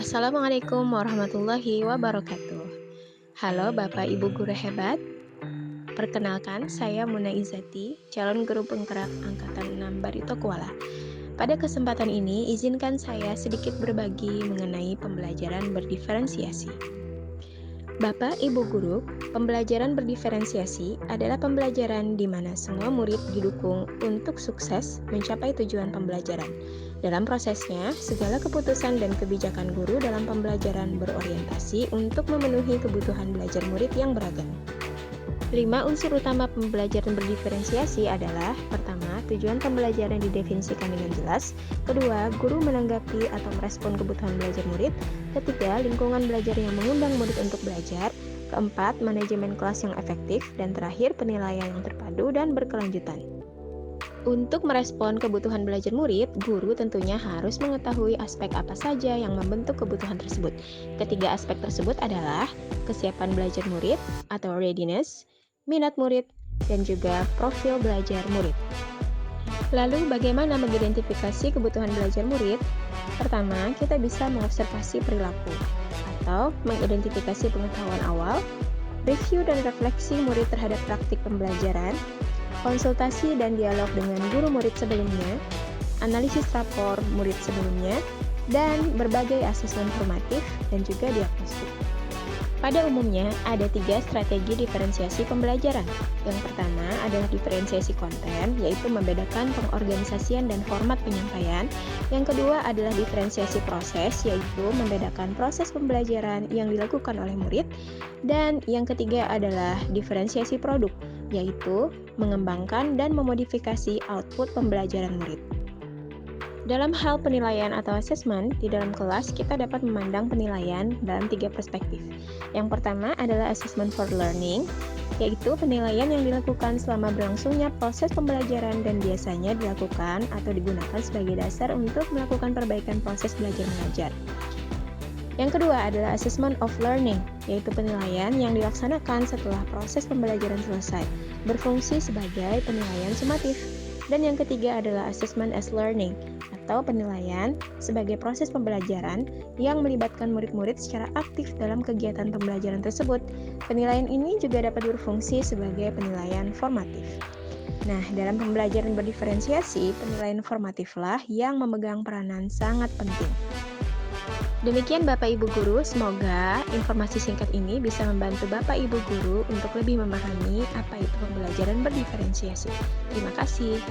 Assalamualaikum warahmatullahi wabarakatuh. Halo Bapak Ibu guru hebat. Perkenalkan, saya Muna Izati, calon guru penggerak angkatan 6 Barito Kuala. Pada kesempatan ini, izinkan saya sedikit berbagi mengenai pembelajaran berdiferensiasi. Bapak Ibu guru, pembelajaran berdiferensiasi adalah pembelajaran di mana semua murid didukung untuk sukses mencapai tujuan pembelajaran. Dalam prosesnya, segala keputusan dan kebijakan guru dalam pembelajaran berorientasi untuk memenuhi kebutuhan belajar murid yang beragam. 5 unsur utama pembelajaran berdiferensiasi adalah: pertama, tujuan pembelajaran didefinisikan dengan jelas; kedua, guru menanggapi atau merespon kebutuhan belajar murid; ketiga, lingkungan belajar yang mengundang murid untuk belajar; keempat, manajemen kelas yang efektif; dan terakhir, penilaian yang terpadu dan berkelanjutan. Untuk merespon kebutuhan belajar murid, guru tentunya harus mengetahui aspek apa saja yang membentuk kebutuhan tersebut. Ketiga aspek tersebut adalah kesiapan belajar murid atau readiness, minat murid, dan juga profil belajar murid. Lalu bagaimana mengidentifikasi kebutuhan belajar murid? Pertama, kita bisa mengobservasi perilaku atau mengidentifikasi pengetahuan awal, review dan refleksi murid terhadap praktik pembelajaran, konsultasi dan dialog dengan guru murid sebelumnya, analisis rapor murid sebelumnya, dan berbagai asesmen formatif dan juga diagnostik. Pada umumnya, ada 3 strategi diferensiasi pembelajaran. Yang pertama adalah diferensiasi konten, yaitu membedakan pengorganisasian dan format penyampaian. Yang kedua adalah diferensiasi proses, yaitu membedakan proses pembelajaran yang dilakukan oleh murid. Dan yang ketiga adalah diferensiasi produk, yaitu mengembangkan dan memodifikasi output pembelajaran murid. Dalam hal penilaian atau asesmen, di dalam kelas kita dapat memandang penilaian dalam 3 perspektif. Yang pertama adalah assessment for learning, yaitu penilaian yang dilakukan selama berlangsungnya proses pembelajaran dan biasanya dilakukan atau digunakan sebagai dasar untuk melakukan perbaikan proses belajar mengajar. Yang kedua adalah assessment of learning, yaitu penilaian yang dilaksanakan setelah proses pembelajaran selesai, berfungsi sebagai penilaian sumatif. Dan yang ketiga adalah assessment as learning, atau penilaian sebagai proses pembelajaran yang melibatkan murid-murid secara aktif dalam kegiatan pembelajaran tersebut. Penilaian ini juga dapat berfungsi sebagai penilaian formatif. Nah, dalam pembelajaran berdiferensiasi, penilaian formatiflah yang memegang peranan sangat penting. Demikian Bapak Ibu Guru, semoga informasi singkat ini bisa membantu Bapak Ibu Guru untuk lebih memahami apa itu pembelajaran berdiferensiasi. Terima kasih.